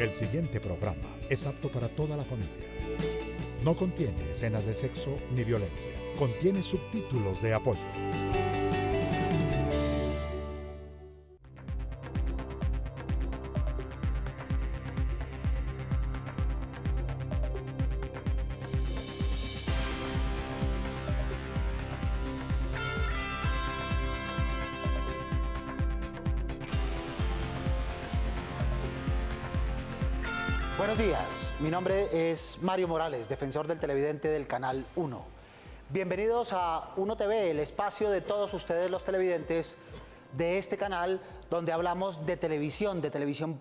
El siguiente programa es apto para toda la familia. No contiene escenas de sexo ni violencia. Contiene subtítulos de apoyo. Buenos días, mi nombre es Mario Morales, defensor del televidente del Canal 1. Bienvenidos a 1 TV, el espacio de todos ustedes los televidentes de este canal, donde hablamos de televisión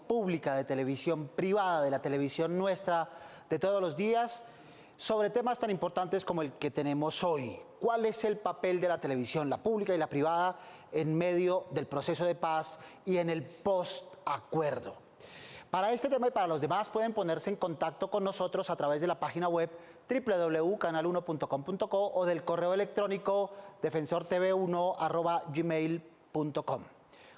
pública, de televisión privada, de la televisión nuestra de todos los días, sobre temas tan importantes como el que tenemos hoy. ¿Cuál es el papel de la televisión, la pública y la privada, en medio del proceso de paz y en el post-acuerdo? Para este tema y para los demás pueden ponerse en contacto con nosotros a través de la página web www.canal1.com.co o del correo electrónico defensortv1@gmail.com,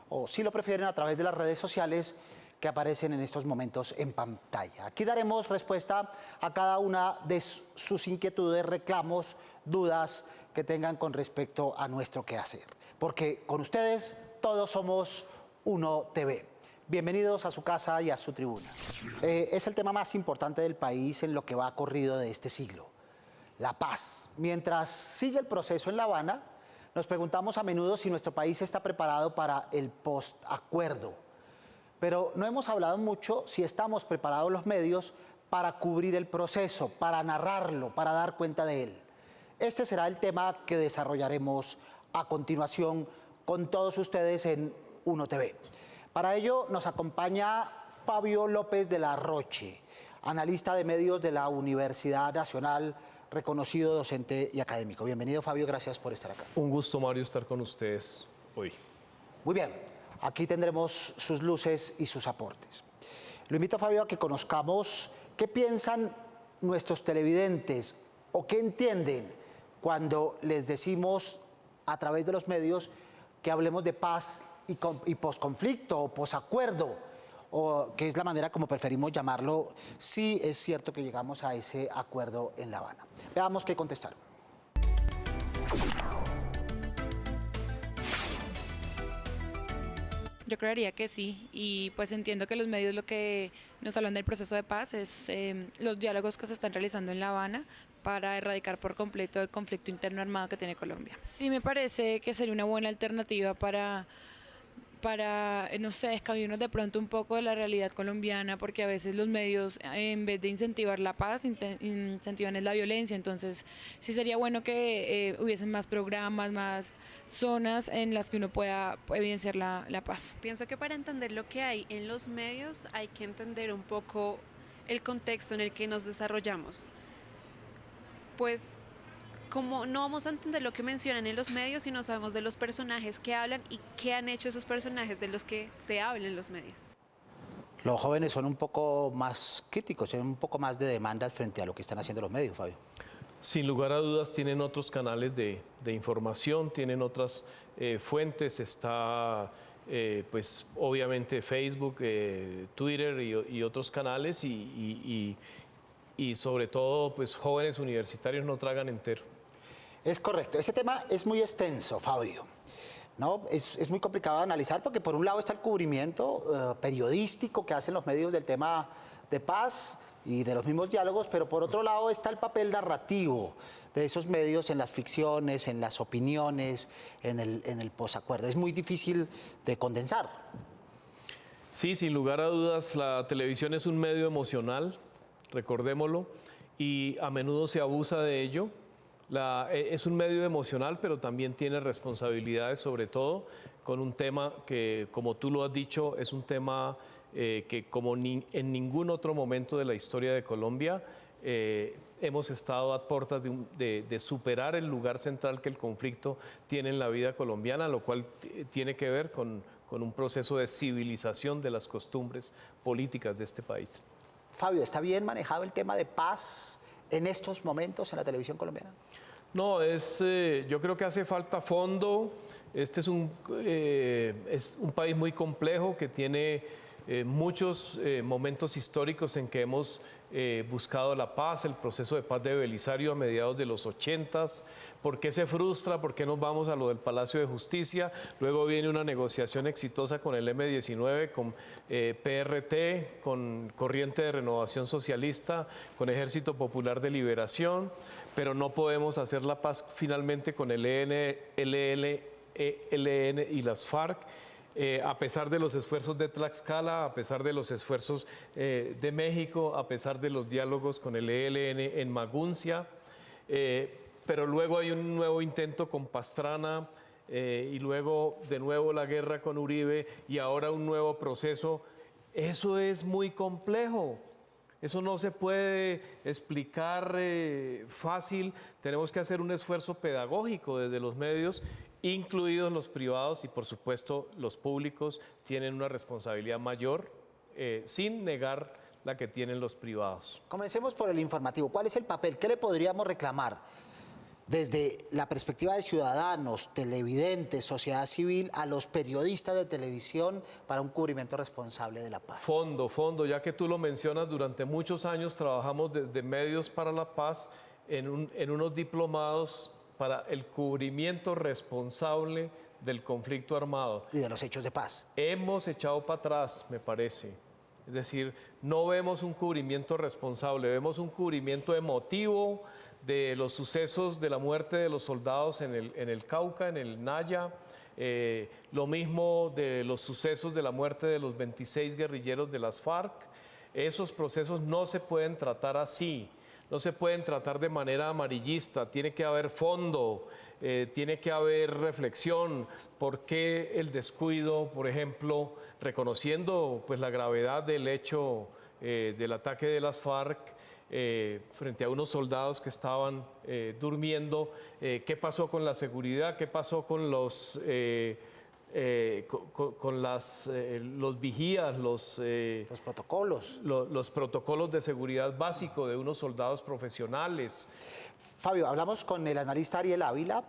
o si lo prefieren a través de las redes sociales que aparecen en estos momentos en pantalla. Aquí daremos respuesta a cada una de sus inquietudes, reclamos, dudas que tengan con respecto a nuestro quehacer, porque con ustedes todos somos 1 TV. Bienvenidos a su casa y a su tribuna. Es el tema más importante del país en lo que va corrido de este siglo, la paz. Mientras sigue el proceso en La Habana, nos preguntamos a menudo si nuestro país está preparado para el post-acuerdo. Pero no hemos hablado mucho si estamos preparados los medios para cubrir el proceso, para narrarlo, para dar cuenta de él. Este será el tema que desarrollaremos a continuación con todos ustedes en 1 TV. Para ello nos acompaña Fabio López de la Roche, analista de medios de la Universidad Nacional, reconocido docente y académico. Bienvenido, Fabio, gracias por estar acá. Un gusto, Mario, estar con ustedes hoy. Muy bien, aquí tendremos sus luces y sus aportes. Lo invito, Fabio, a que conozcamos qué piensan nuestros televidentes o qué entienden cuando les decimos a través de los medios que hablemos de paz y posconflicto o posacuerdo, o que es la manera como preferimos llamarlo, si es cierto que llegamos a ese acuerdo en La Habana. Veamos qué contestaron. Yo creería que sí, y pues entiendo que los medios lo que nos hablan del proceso de paz es los diálogos que se están realizando en La Habana para erradicar por completo el conflicto interno armado que tiene Colombia. Sí me parece que sería una buena alternativa para no sé, descabirnos de pronto un poco de la realidad colombiana, porque a veces los medios, en vez de incentivar la paz, incentivan la violencia. Entonces sí sería bueno que hubiesen más programas, más zonas en las que uno pueda evidenciar la paz. Pienso que para entender lo que hay en los medios hay que entender un poco el contexto en el que nos desarrollamos. Pues como no vamos a entender lo que mencionan en los medios si no sabemos de los personajes que hablan y qué han hecho esos personajes de los que se habla en los medios. Los jóvenes son un poco más críticos, tienen un poco más de demandas frente a lo que están haciendo los medios, Fabio. Sin lugar a dudas tienen otros canales de información, tienen otras fuentes, está pues obviamente Facebook, Twitter y otros canales y sobre todo pues jóvenes universitarios no tragan entero. Es correcto. Ese tema es muy extenso, Fabio, ¿no? Es muy complicado de analizar porque por un lado está el cubrimiento periodístico que hacen los medios del tema de paz y de los mismos diálogos, pero por otro lado está el papel narrativo de esos medios en las ficciones, en las opiniones, en el posacuerdo. Es muy difícil de condensar. Sí, sin lugar a dudas, la televisión es un medio emocional, recordémoslo, y a menudo se abusa de ello. Es un medio emocional, pero también tiene responsabilidades, sobre todo con un tema que, como tú lo has dicho, es un tema que como en ningún otro momento de la historia de Colombia hemos estado a puertas de superar el lugar central que el conflicto tiene en la vida colombiana, lo cual tiene que ver con un proceso de civilización de las costumbres políticas de este país. Fabio, ¿está bien manejado el tema de paz en estos momentos en la televisión colombiana? No, yo creo que hace falta fondo. Este es un país muy complejo que tiene muchos momentos históricos en que hemos buscado la paz, el proceso de paz de Belisario a mediados de los 80s. ¿Por qué se frustra? ¿Por qué nos vamos a lo del Palacio de Justicia? Luego viene una negociación exitosa con el M-19, con PRT, con Corriente de Renovación Socialista, con Ejército Popular de Liberación, pero no podemos hacer la paz finalmente con el ELN y las FARC. A pesar de los esfuerzos de Tlaxcala, a pesar de los esfuerzos de México, a pesar de los diálogos con el ELN en Maguncia, pero luego hay un nuevo intento con Pastrana y luego de nuevo la guerra con Uribe y ahora un nuevo proceso. Eso es muy complejo. Eso no se puede explicar fácil. Tenemos que hacer un esfuerzo pedagógico desde los medios, incluidos los privados, y por supuesto los públicos tienen una responsabilidad mayor, sin negar la que tienen los privados. Comencemos por el informativo. ¿Cuál es el papel? ¿Qué le podríamos reclamar desde la perspectiva de ciudadanos, televidentes, sociedad civil, a los periodistas de televisión para un cubrimiento responsable de la paz? Fondo, ya que tú lo mencionas, durante muchos años trabajamos desde Medios para la Paz en unos diplomados para el cubrimiento responsable del conflicto armado. Y de los hechos de paz. Hemos echado para atrás, me parece. Es decir, no vemos un cubrimiento responsable, vemos un cubrimiento emotivo de los sucesos de la muerte de los soldados en el Cauca, en el Naya, lo mismo de los sucesos de la muerte de los 26 guerrilleros de las FARC. Esos procesos no se pueden tratar así. No se pueden tratar de manera amarillista, tiene que haber fondo, tiene que haber reflexión. ¿Por qué el descuido, por ejemplo, reconociendo pues, la gravedad del hecho del ataque de las FARC frente a unos soldados que estaban durmiendo? ¿Qué pasó con la seguridad? ¿Qué pasó con los los vigías, los protocolos? Los protocolos de seguridad básico de unos soldados profesionales. Fabio, hablamos con el analista Ariel Ávila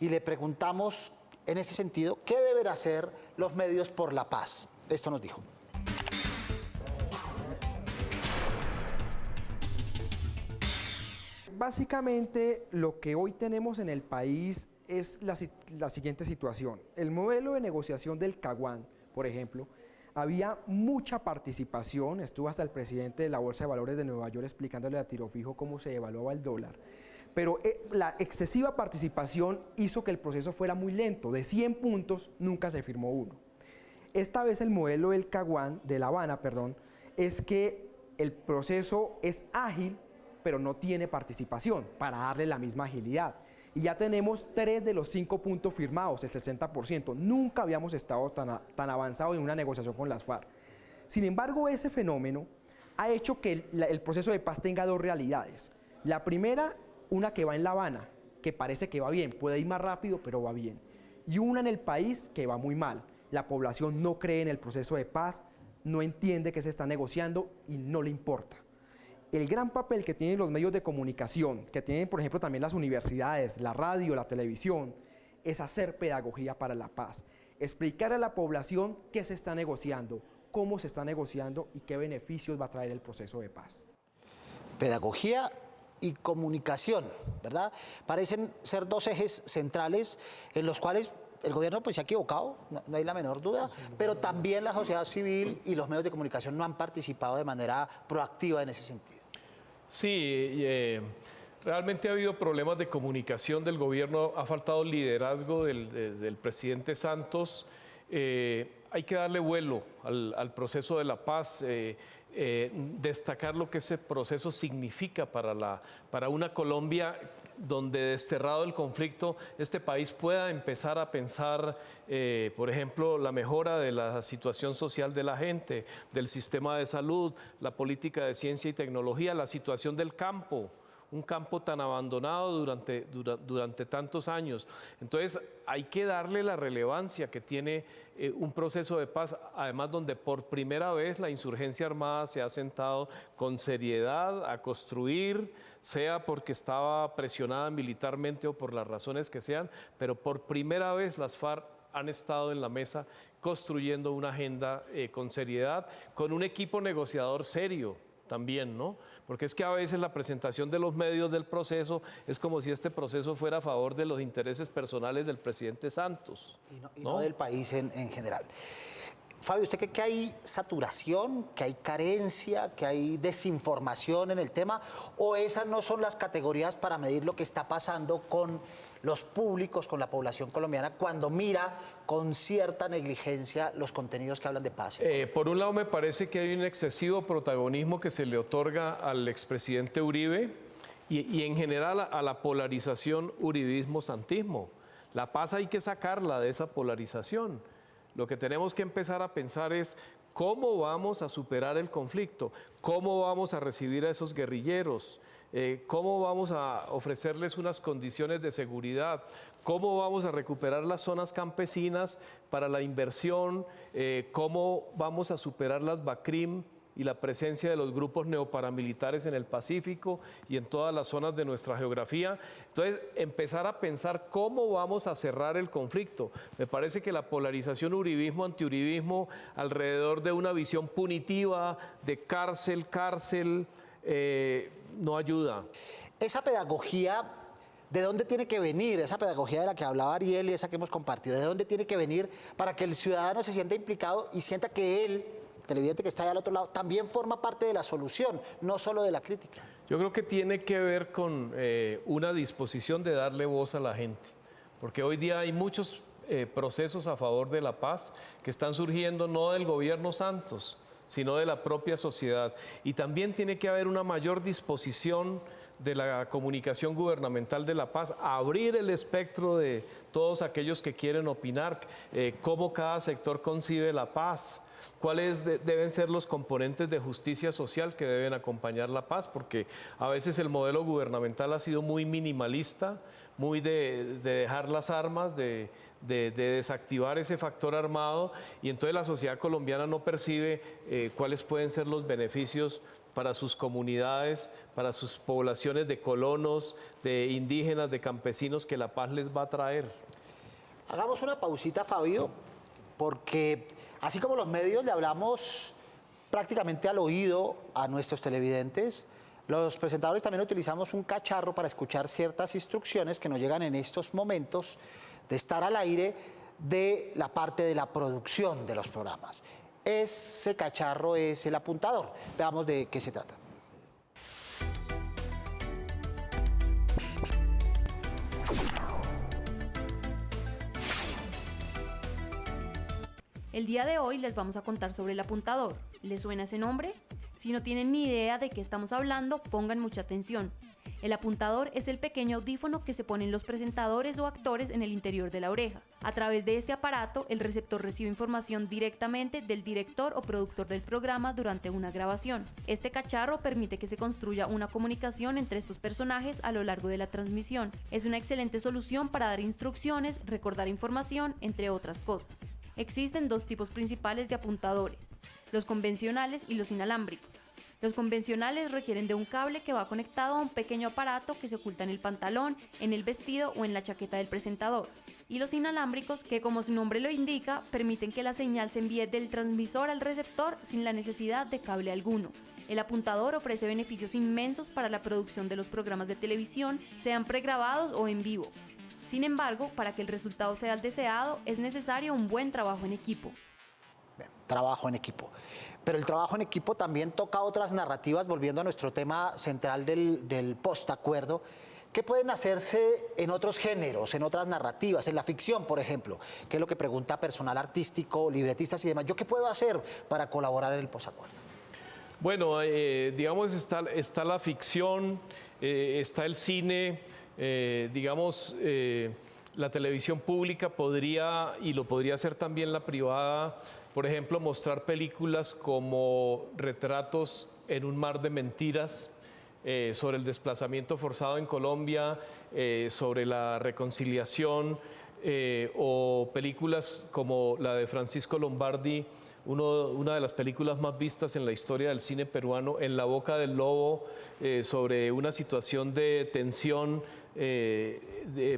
y le preguntamos en ese sentido, ¿qué deben hacer los medios por la paz? Esto nos dijo. Básicamente, lo que hoy tenemos en el país es la siguiente situación. El modelo de negociación del Caguán, por ejemplo, había mucha participación, estuvo hasta el presidente de la Bolsa de Valores de Nueva York explicándole a tiro fijo cómo se evaluaba el dólar, pero la excesiva participación hizo que el proceso fuera muy lento, de 100 puntos nunca se firmó uno. Esta vez el modelo del Caguán, de La Habana, perdón, es que el proceso es ágil, pero no tiene participación para darle la misma agilidad. Y ya tenemos 3 de los 5 puntos firmados, el 60%. Nunca habíamos estado tan avanzados en una negociación con las FARC. Sin embargo, ese fenómeno ha hecho que el proceso de paz tenga dos realidades. La primera, una que va en La Habana, que parece que va bien, puede ir más rápido, pero va bien. Y una en el país que va muy mal. La población no cree en el proceso de paz, no entiende que se está negociando y no le importa. El gran papel que tienen los medios de comunicación, que tienen por ejemplo también las universidades, la radio, la televisión, es hacer pedagogía para la paz. Explicar a la población qué se está negociando, cómo se está negociando y qué beneficios va a traer el proceso de paz. Pedagogía y comunicación, ¿verdad? Parecen ser dos ejes centrales en los cuales el gobierno pues, se ha equivocado, no hay la menor duda, pero también la sociedad civil y los medios de comunicación no han participado de manera proactiva en ese sentido. Sí, realmente ha habido problemas de comunicación del gobierno, ha faltado liderazgo del presidente Santos. Hay que darle vuelo al proceso de la paz, destacar lo que ese proceso significa para una Colombia donde, desterrado el conflicto, este país pueda empezar a pensar, por ejemplo, la mejora de la situación social de la gente, del sistema de salud, la política de ciencia y tecnología, la situación del campo, un campo tan abandonado durante tantos años. Entonces, hay que darle la relevancia que tiene un proceso de paz, además donde por primera vez la insurgencia armada se ha sentado con seriedad a construir, sea porque estaba presionada militarmente o por las razones que sean, pero por primera vez las FARC han estado en la mesa construyendo una agenda con seriedad, con un equipo negociador serio también, ¿no? Porque es que a veces la presentación de los medios del proceso es como si este proceso fuera a favor de los intereses personales del presidente Santos. Y no del país en general. Fabio, ¿usted cree que hay saturación, que hay carencia, que hay desinformación en el tema? ¿O esas no son las categorías para medir lo que está pasando con los públicos, con la población colombiana, cuando mira con cierta negligencia los contenidos que hablan de paz? Por un lado, me parece que hay un excesivo protagonismo que se le otorga al expresidente Uribe y en general a la polarización uribismo-santismo. La paz hay que sacarla de esa polarización. Lo que tenemos que empezar a pensar es cómo vamos a superar el conflicto, cómo vamos a recibir a esos guerrilleros, cómo vamos a ofrecerles unas condiciones de seguridad, cómo vamos a recuperar las zonas campesinas para la inversión, cómo vamos a superar las BACRIM y la presencia de los grupos neoparamilitares en el Pacífico y en todas las zonas de nuestra geografía. Entonces, empezar a pensar cómo vamos a cerrar el conflicto. Me parece que la polarización uribismo-antiuribismo alrededor de una visión punitiva de cárcel, no ayuda. Esa pedagogía, ¿de dónde tiene que venir? Esa pedagogía de la que hablaba Ariel y esa que hemos compartido, ¿de dónde tiene que venir para que el ciudadano se sienta implicado y sienta que él, el televidente que está allá al otro lado, también forma parte de la solución, no solo de la crítica? Yo creo que tiene que ver con una disposición de darle voz a la gente, porque hoy día hay muchos procesos a favor de la paz que están surgiendo no del gobierno Santos, sino de la propia sociedad. Y también tiene que haber una mayor disposición de la comunicación gubernamental de la paz, a abrir el espectro de todos aquellos que quieren opinar, cómo cada sector concibe la paz, cuáles deben ser los componentes de justicia social que deben acompañar la paz, porque a veces el modelo gubernamental ha sido muy minimalista, muy de dejar las armas, de desactivar ese factor armado, y entonces la sociedad colombiana no percibe cuáles pueden ser los beneficios para sus comunidades, para sus poblaciones de colonos, de indígenas, de campesinos que la paz les va a traer. Hagamos una pausita, Fabio, porque así como los medios le hablamos prácticamente al oído a nuestros televidentes, los presentadores también utilizamos un cacharro para escuchar ciertas instrucciones que nos llegan en estos momentos de estar al aire de la parte de la producción de los programas. Ese cacharro es el apuntador. Veamos de qué se trata. El día de hoy les vamos a contar sobre el apuntador. ¿Les suena ese nombre? Si no tienen ni idea de qué estamos hablando, pongan mucha atención. El apuntador es el pequeño audífono que se ponen los presentadores o actores en el interior de la oreja. A través de este aparato, el receptor recibe información directamente del director o productor del programa durante una grabación. Este cacharro permite que se construya una comunicación entre estos personajes a lo largo de la transmisión. Es una excelente solución para dar instrucciones, recordar información, entre otras cosas. Existen dos tipos principales de apuntadores: los convencionales y los inalámbricos. Los convencionales requieren de un cable que va conectado a un pequeño aparato que se oculta en el pantalón, en el vestido o en la chaqueta del presentador. Y los inalámbricos, que como su nombre lo indica, permiten que la señal se envíe del transmisor al receptor sin la necesidad de cable alguno. El apuntador ofrece beneficios inmensos para la producción de los programas de televisión, sean pregrabados o en vivo. Sin embargo, para que el resultado sea el deseado, es necesario un buen trabajo en equipo. Trabajo en equipo. Pero el trabajo en equipo también toca otras narrativas, volviendo a nuestro tema central del postacuerdo, que pueden hacerse en otros géneros, en otras narrativas, en la ficción, por ejemplo, que es lo que pregunta personal artístico, libretistas y demás. ¿Yo qué puedo hacer para colaborar en el postacuerdo? Bueno, digamos, está la ficción, está el cine, la televisión pública podría, y lo podría hacer también la privada, por ejemplo, mostrar películas como Retratos en un mar de mentiras, sobre el desplazamiento forzado en Colombia, sobre la reconciliación, o películas como la de Francisco Lombardi, una de las películas más vistas en la historia del cine peruano, En la boca del lobo, sobre una situación de tensión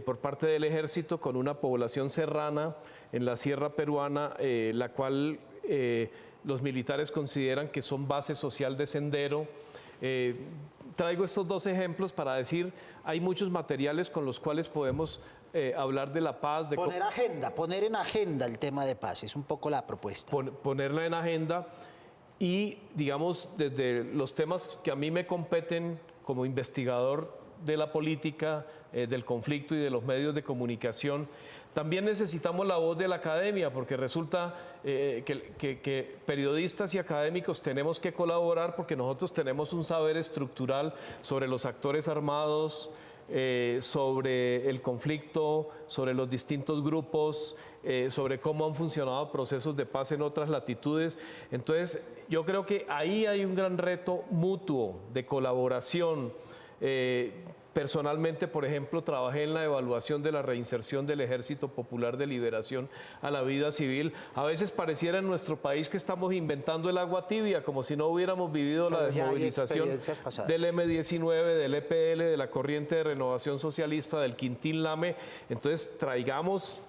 por parte del ejército con una población serrana en la sierra peruana, la cual los militares consideran que son base social de Sendero. Traigo estos dos ejemplos para decir, hay muchos materiales con los cuales podemos hablar de la paz. Poner en agenda el tema de paz, es un poco la propuesta. Ponerla en agenda y, digamos, desde los temas que a mí me competen como investigador de la política, del conflicto y de los medios de comunicación, también necesitamos la voz de la academia, porque resulta que periodistas y académicos tenemos que colaborar porque nosotros tenemos un saber estructural sobre los actores armados, sobre el conflicto, sobre los distintos grupos, sobre cómo han funcionado procesos de paz en otras latitudes. Entonces, yo creo que ahí hay un gran reto mutuo de colaboración. Personalmente, por ejemplo, trabajé en la evaluación de la reinserción del Ejército Popular de Liberación a la vida civil. A veces pareciera en nuestro país que estamos inventando el agua tibia, como si no hubiéramos vivido la desmovilización del M-19, del EPL, de la Corriente de Renovación Socialista, del Quintín Lame. Entonces, traigamos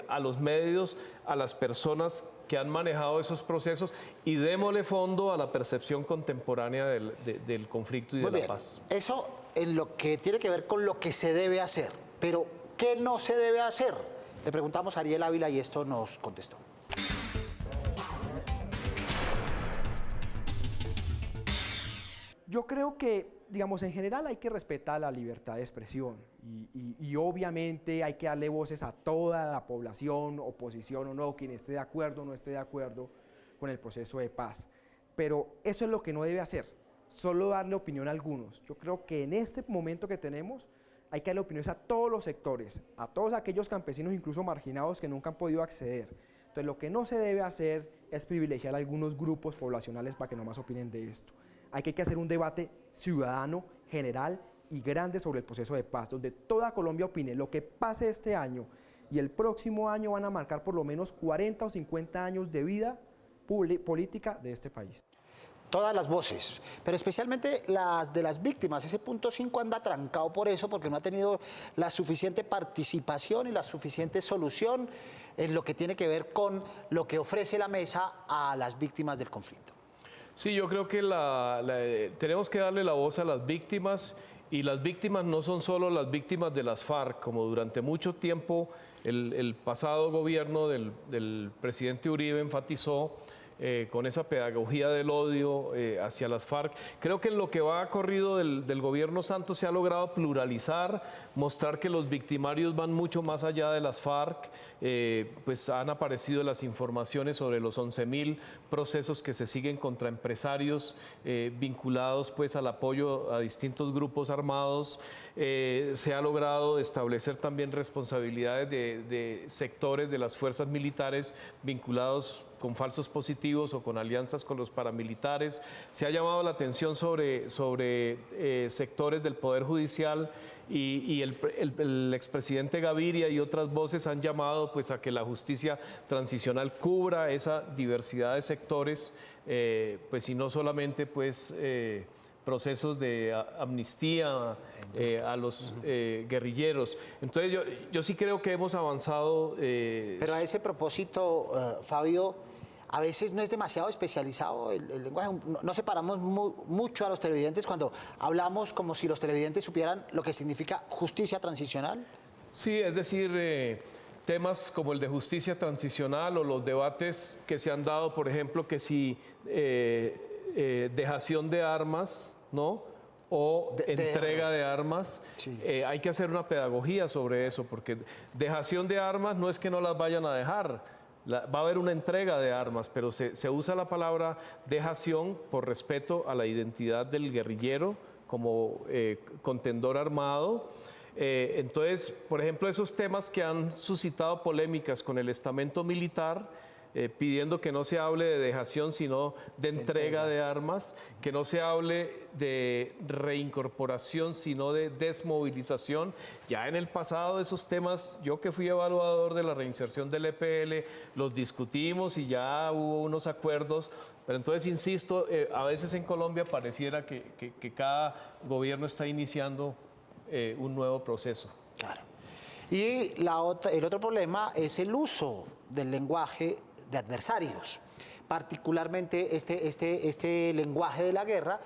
a los medios, a las personas que han manejado esos procesos y démosle fondo a la percepción contemporánea del conflicto y de la paz. Eso en lo que tiene que ver con lo que se debe hacer, pero ¿qué no se debe hacer? Le preguntamos a Ariel Ávila y esto nos contestó. Yo creo que, digamos, en general hay que respetar la libertad de expresión y obviamente hay que darle voces a toda la población, oposición o no, quien esté de acuerdo o no esté de acuerdo con el proceso de paz. Pero eso es lo que no debe hacer, solo darle opinión a algunos. Yo creo que en este momento que tenemos hay que darle opiniones a todos los sectores, a todos aquellos campesinos incluso marginados que nunca han podido acceder. Entonces lo que no se debe hacer es privilegiar a algunos grupos poblacionales para que nomás opinen de esto. Hay que hacer un debate ciudadano, general y grande sobre el proceso de paz, donde toda Colombia opine. Lo que pase este año y el próximo año van a marcar por lo menos 40 o 50 años de vida política de este país. Todas las voces, pero especialmente las de las víctimas. Ese punto 5 anda trancado por eso, porque no ha tenido la suficiente participación y la suficiente solución en lo que tiene que ver con lo que ofrece la mesa a las víctimas del conflicto. Sí, yo creo que tenemos que darle la voz a las víctimas, y las víctimas no son solo las víctimas de las FARC, como durante mucho tiempo el pasado gobierno del presidente Uribe enfatizó con esa pedagogía del odio hacia las FARC. Creo que en lo que va corrido del gobierno Santos se ha logrado pluralizar, mostrar que los victimarios van mucho más allá de las FARC. Pues han aparecido las informaciones sobre los 11.000 procesos que se siguen contra empresarios vinculados pues al apoyo a distintos grupos armados. Se ha logrado establecer también responsabilidades de sectores de las fuerzas militares vinculados con falsos positivos o con alianzas con los paramilitares. Se ha llamado la atención sobre sectores del Poder Judicial y el expresidente Gaviria y otras voces han llamado pues a que la justicia transicional cubra esa diversidad de sectores, pues y no solamente pues procesos de amnistía a los guerrilleros. Entonces yo sí creo que hemos avanzado. Pero a ese propósito, Fabio, a veces no es demasiado especializado el lenguaje. No separamos mucho a los televidentes cuando hablamos como si los televidentes supieran lo que significa justicia transicional. Sí, es decir, temas como el de justicia transicional o los debates que se han dado, por ejemplo, que si dejación de armas, ¿no? O entrega de armas. Sí. Hay que hacer una pedagogía sobre eso, porque dejación de armas no es que no las vayan a dejar. Va a haber una entrega de armas, pero se usa la palabra dejación por respeto a la identidad del guerrillero como contendor armado. Entonces, por ejemplo, esos temas que han suscitado polémicas con el estamento militar, pidiendo que no se hable de dejación, sino de entrega de armas, que no se hable de reincorporación, sino de desmovilización. Ya en el pasado esos temas, yo que fui evaluador de la reinserción del EPL, los discutimos y ya hubo unos acuerdos. Pero entonces, insisto, a veces en Colombia pareciera que cada gobierno está iniciando un nuevo proceso. Claro. Y el otro problema es el uso del lenguaje de adversarios, particularmente este lenguaje de la guerra,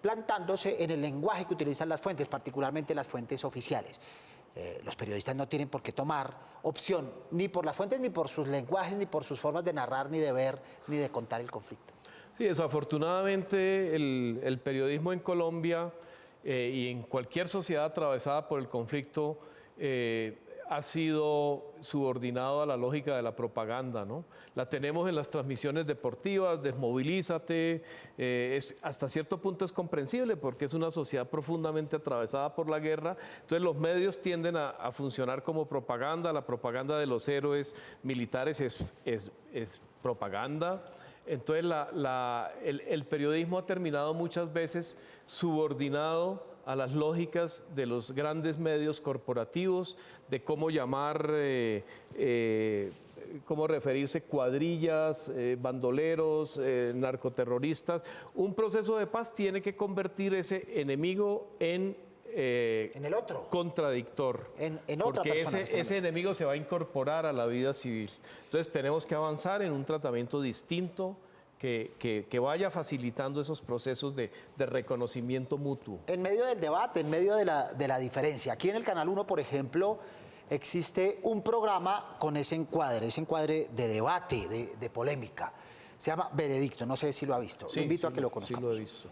plantándose en el lenguaje que utilizan las fuentes, particularmente las fuentes oficiales. Los periodistas no tienen por qué tomar opción ni por las fuentes, ni por sus lenguajes, ni por sus formas de narrar, ni de ver, ni de contar el conflicto. Sí, desafortunadamente el periodismo en Colombia y en cualquier sociedad atravesada por el conflicto ha sido subordinado a la lógica de la propaganda, ¿no? La tenemos en las transmisiones deportivas, desmovilízate, hasta cierto punto es comprensible porque es una sociedad profundamente atravesada por la guerra, entonces los medios tienden a funcionar como propaganda, la propaganda de los héroes militares es propaganda, entonces el periodismo ha terminado muchas veces subordinado a las lógicas de los grandes medios corporativos, de cómo llamar, cómo referirse cuadrillas, bandoleros, narcoterroristas. Un proceso de paz tiene que convertir ese enemigo en el otro. Contradictor. En otra porque persona. ese enemigo se va a incorporar a la vida civil. Entonces tenemos que avanzar en un tratamiento distinto, que vaya facilitando esos procesos de reconocimiento mutuo. En medio del debate, en medio de la diferencia. Aquí en el Canal 1, por ejemplo, existe un programa con ese encuadre de debate, de polémica. Se llama Veredicto, no sé si lo ha visto. Sí, lo invito a que lo conozcamos. Sí, lo he visto.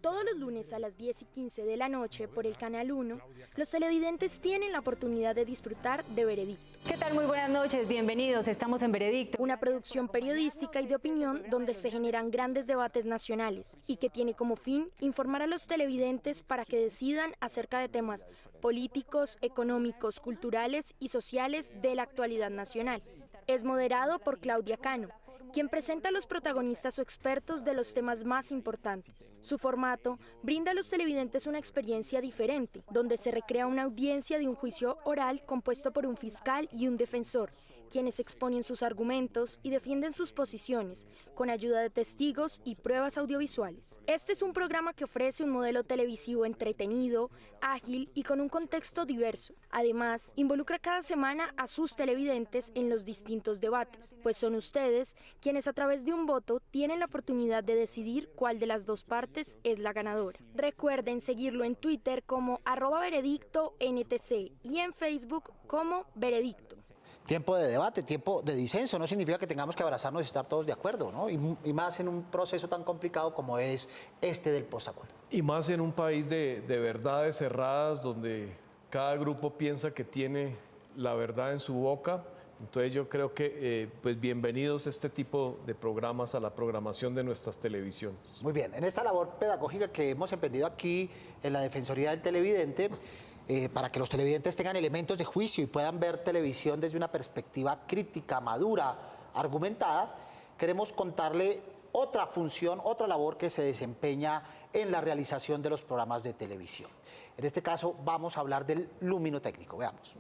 Todos los lunes a las 10:15 de la noche por el Canal 1, los televidentes tienen la oportunidad de disfrutar de Veredicto. ¿Qué tal? Muy buenas noches, bienvenidos, estamos en Veredicto. Una producción periodística y de opinión donde se generan grandes debates nacionales y que tiene como fin informar a los televidentes para que decidan acerca de temas políticos, económicos, culturales y sociales de la actualidad nacional. Es moderado por Claudia Cano, quien presenta a los protagonistas o expertos de los temas más importantes. Su formato brinda a los televidentes una experiencia diferente, donde se recrea una audiencia de un juicio oral compuesto por un fiscal y un defensor, quienes exponen sus argumentos y defienden sus posiciones, con ayuda de testigos y pruebas audiovisuales. Este es un programa que ofrece un modelo televisivo entretenido, ágil y con un contexto diverso. Además, involucra cada semana a sus televidentes en los distintos debates, pues son ustedes quienes a través de un voto tienen la oportunidad de decidir cuál de las dos partes es la ganadora. Recuerden seguirlo en Twitter como @veredictontc y en Facebook como Veredicto. Tiempo de debate, tiempo de disenso, no significa que tengamos que abrazarnos y estar todos de acuerdo, ¿no? Y más en un proceso tan complicado como es este del posacuerdo. Y más en un país de verdades cerradas, donde cada grupo piensa que tiene la verdad en su boca. Entonces yo creo que pues bienvenidos a este tipo de programas, a la programación de nuestras televisiones. Muy bien, en esta labor pedagógica que hemos emprendido aquí en la Defensoría del Televidente, para que los televidentes tengan elementos de juicio y puedan ver televisión desde una perspectiva crítica, madura, argumentada, queremos contarle otra función, otra labor que se desempeña en la realización de los programas de televisión. En este caso vamos a hablar del luminotécnico, veamos.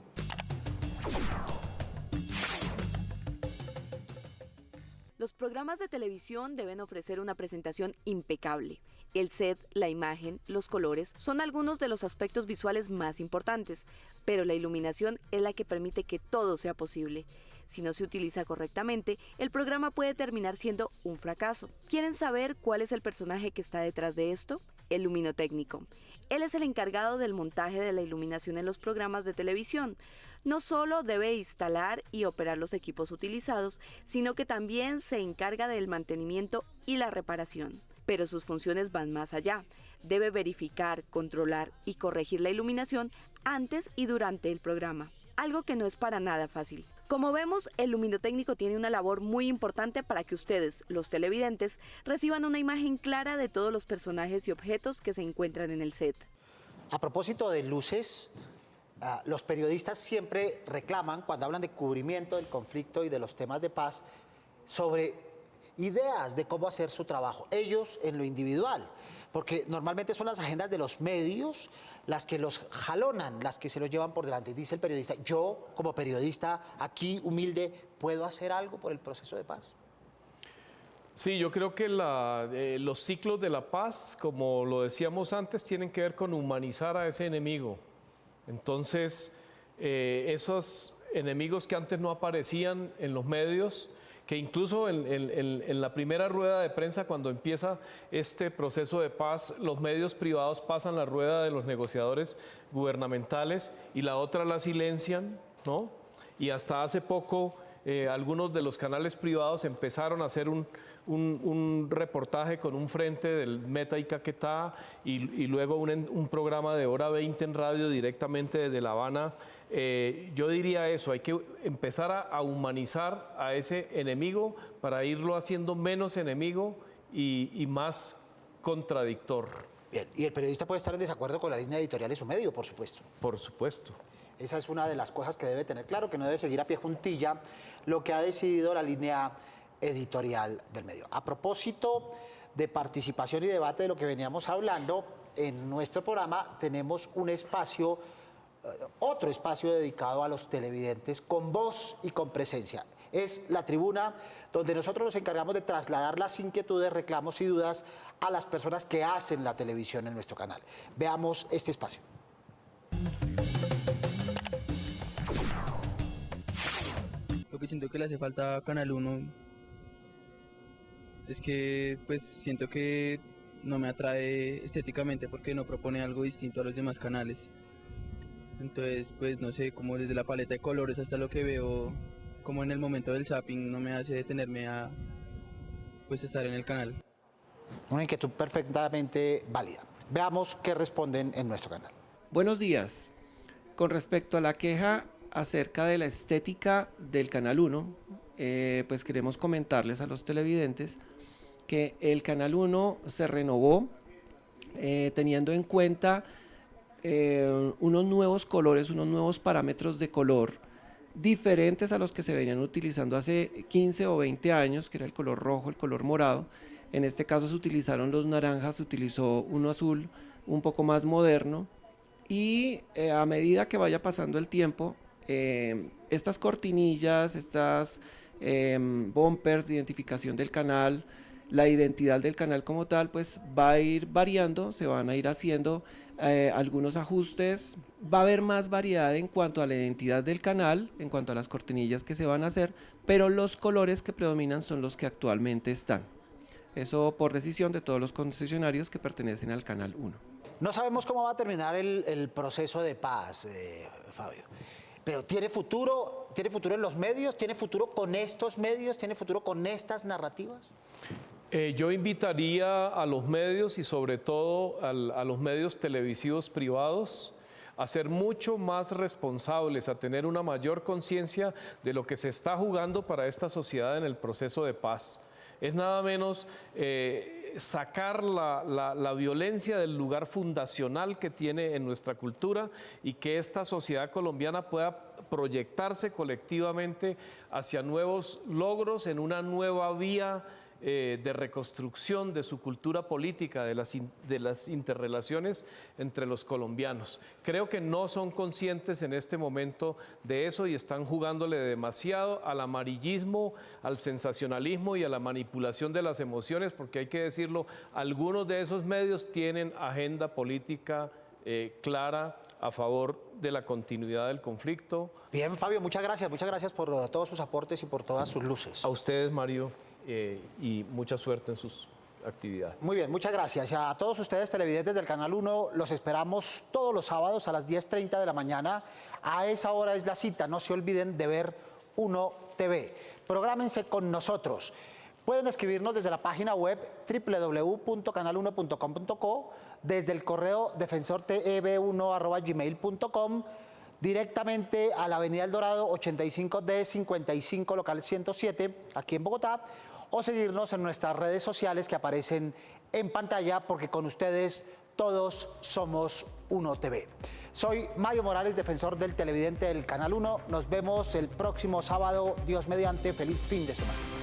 Los programas de televisión deben ofrecer una presentación impecable. El set, la imagen, los colores son algunos de los aspectos visuales más importantes, pero la iluminación es la que permite que todo sea posible. Si no se utiliza correctamente, el programa puede terminar siendo un fracaso. ¿Quieren saber cuál es el personaje que está detrás de esto? El luminotécnico. Él es el encargado del montaje de la iluminación en los programas de televisión. No solo debe instalar y operar los equipos utilizados, sino que también se encarga del mantenimiento y la reparación. Pero sus funciones van más allá. Debe verificar, controlar y corregir la iluminación antes y durante el programa, algo que no es para nada fácil. Como vemos, el luminotécnico tiene una labor muy importante para que ustedes, los televidentes, reciban una imagen clara de todos los personajes y objetos que se encuentran en el set. A propósito de luces, Los periodistas siempre reclaman, cuando hablan de cubrimiento del conflicto y de los temas de paz, sobre ideas de cómo hacer su trabajo, ellos en lo individual, porque normalmente son las agendas de los medios las que los jalonan, las que se los llevan por delante. Dice el periodista, yo como periodista aquí humilde, ¿puedo hacer algo por el proceso de paz? Sí, yo creo que los ciclos de la paz, como lo decíamos antes, tienen que ver con humanizar a ese enemigo. Entonces, esos enemigos que antes no aparecían en los medios, que incluso en la primera rueda de prensa, cuando empieza este proceso de paz, los medios privados pasan la rueda de los negociadores gubernamentales y la otra la silencian, ¿no? Y hasta hace poco algunos de los canales privados empezaron a hacer un reportaje con un frente del Meta y Caquetá y luego un programa de hora 20 en radio directamente desde La Habana. Yo diría eso, hay que empezar a humanizar a ese enemigo para irlo haciendo menos enemigo y más contradictor. Bien, y el periodista puede estar en desacuerdo con la línea editorial de su medio, por supuesto. Por supuesto. Esa es una de las cosas que debe tener claro, que no debe seguir a pie juntilla lo que ha decidido la línea editorial del medio. A propósito de participación y debate de lo que veníamos hablando, en nuestro programa tenemos un espacio, otro espacio dedicado a los televidentes con voz y con presencia. Es la tribuna donde nosotros nos encargamos de trasladar las inquietudes, reclamos y dudas a las personas que hacen la televisión en nuestro canal. Veamos este espacio. Lo que siento que le hace falta a Canal 1 es que pues siento que no me atrae estéticamente porque no propone algo distinto a los demás canales. Entonces pues no sé, como desde la paleta de colores hasta lo que veo como en el momento del zapping no me hace detenerme a pues estar en el canal. Una inquietud perfectamente válida. Veamos qué responden en nuestro canal. Buenos días. Con respecto a la queja acerca de la estética del Canal 1, pues queremos comentarles a los televidentes que el Canal 1 se renovó teniendo en cuenta unos nuevos colores, unos nuevos parámetros de color diferentes a los que se venían utilizando hace 15 o 20 años, que era el color rojo, el color morado. En este caso se utilizaron los naranjas, se utilizó uno azul un poco más moderno y a medida que vaya pasando el tiempo, estas cortinillas, estas bumpers de identificación del canal, la identidad del canal como tal, pues va a ir variando, se van a ir haciendo algunos ajustes, va a haber más variedad en cuanto a la identidad del canal, en cuanto a las cortinillas que se van a hacer, pero los colores que predominan son los que actualmente están. Eso por decisión de todos los concesionarios que pertenecen al Canal 1. No sabemos cómo va a terminar el proceso de paz, Fabio. Pero ¿tiene futuro en los medios? ¿Tiene futuro con estos medios? ¿Tiene futuro con estas narrativas? Yo invitaría a los medios y sobre todo a los medios televisivos privados a ser mucho más responsables, a tener una mayor conciencia de lo que se está jugando para esta sociedad en el proceso de paz. Es nada menos sacar la violencia del lugar fundacional que tiene en nuestra cultura y que esta sociedad colombiana pueda proyectarse colectivamente hacia nuevos logros en una nueva vía de reconstrucción de su cultura política, de las interrelaciones entre los colombianos. Creo que no son conscientes en este momento de eso y están jugándole demasiado al amarillismo, al sensacionalismo y a la manipulación de las emociones, porque hay que decirlo, algunos de esos medios tienen agenda política clara a favor de la continuidad del conflicto. Bien, Fabio, muchas gracias por todos sus aportes y por todas sus luces. A ustedes, Mario. Y mucha suerte en sus actividades. Muy bien, muchas gracias. Y a todos ustedes televidentes del Canal 1, los esperamos todos los sábados a las 10:30 de la mañana. A esa hora es la cita, no se olviden de ver 1 TV. Prográmense con nosotros. Pueden escribirnos desde la página web www.canal1.com.co, desde el correo defensortev1@gmail.com, directamente a la Avenida El Dorado 85D 55 local 107 aquí en Bogotá, o seguirnos en nuestras redes sociales que aparecen en pantalla, porque con ustedes todos somos 1 TV. Soy Mario Morales, defensor del televidente del Canal 1. Nos vemos el próximo sábado, Dios mediante. Feliz fin de semana.